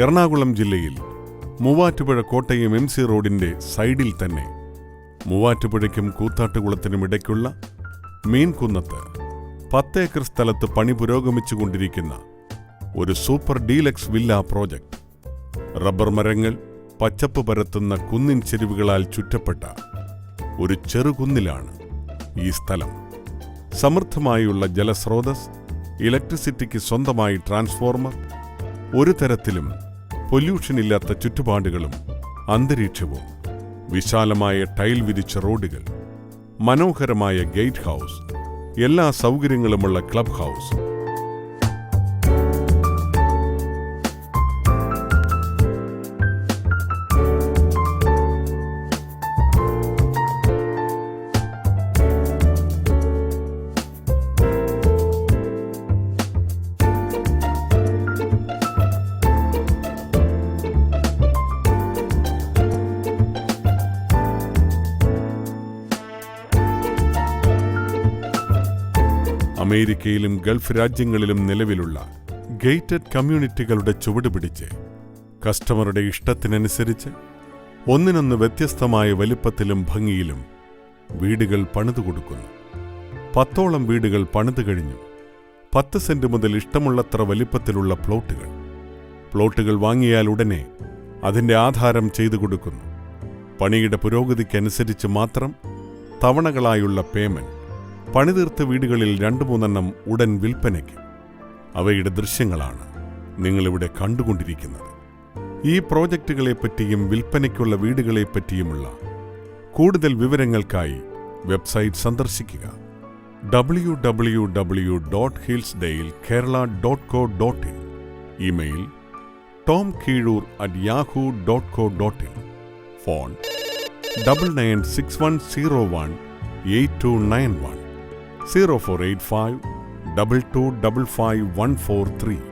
എറണാകുളം ജില്ലയിൽ മൂവാറ്റുപുഴ കോട്ടയം MC റോഡിന്റെ സൈഡിൽ തന്നെ മൂവാറ്റുപുഴയ്ക്കും കൂത്താട്ടുകുളത്തിനും ഇടയ്ക്കുള്ള മീൻകുന്നത്ത് 10 ഏക്കർ സ്ഥലത്ത് പണി പുരോഗമിച്ചുകൊണ്ടിരിക്കുന്ന ഒരു super deluxe villa project. Rubber മരങ്ങൾ പച്ചപ്പ് പരത്തുന്ന കുന്നിൻ ചെരുവുകളാൽ ചുറ്റപ്പെട്ട ഒരു ചെറുകുന്നിലാണ് ഈ സ്ഥലം. സമൃദ്ധമായുള്ള ജലസ്രോതസ്, ഇലക്ട്രിസിറ്റിക്ക് സ്വന്തമായി ട്രാൻസ്ഫോർമർ, ഒരു തരത്തിലും പൊല്യൂഷൻ ഇല്ലാത്ത ചുറ്റുപാടുകളും അന്തരീക്ഷവും, വിശാലമായ ടൈൽ വിരിച്ച റോഡുകൾ, മനോഹരമായ ഗേറ്റ് ഹൗസ്, എല്ലാ സൗകര്യങ്ങളുമുള്ള ക്ലബ് ഹൗസ്. അമേരിക്കയിലും ഗൾഫ് രാജ്യങ്ങളിലും നിലവിലുള്ള ഗേറ്റഡ് കമ്മ്യൂണിറ്റികളുടെ ചുവടുപിടിച്ച് കസ്റ്റമറുടെ ഇഷ്ടത്തിനനുസരിച്ച് ഒന്നിനൊന്ന് വ്യത്യസ്തമായ വലിപ്പത്തിലും ഭംഗിയിലും വീടുകൾ പണിതുകൊടുക്കുന്നു. 10ഓളം വീടുകൾ പണിതു കഴിഞ്ഞു. 10 സെന്റ് മുതൽ ഇഷ്ടമുള്ളത്ര വലിപ്പത്തിലുള്ള പ്ലോട്ടുകൾ വാങ്ങിയാൽ ഉടനെ അതിന്റെ ആധാരം ചെയ്തു കൊടുക്കുന്നു. പണിയുടെ പുരോഗതിക്കനുസരിച്ച് മാത്രം തവണകളായുള്ള പേയ്മെന്റ്. പണിതീർത്ത വീടുകളിൽ 2-3 ഉടൻ വിൽപ്പനയ്ക്ക്. അവയുടെ ദൃശ്യങ്ങളാണ് നിങ്ങളിവിടെ കണ്ടുകൊണ്ടിരിക്കുന്നത്. ഈ പ്രോജക്റ്റുകളെപ്പറ്റിയും വിൽപ്പനയ്ക്കുള്ള വീടുകളെപ്പറ്റിയുമുള്ള കൂടുതൽ വിവരങ്ങൾക്കായി വെബ്സൈറ്റ് സന്ദർശിക്കുക. www.hillsdalekerala.co.in. Email tomkeeroor@yahoo.co.in. ഫോൺ 9961018291 0485 2255 143.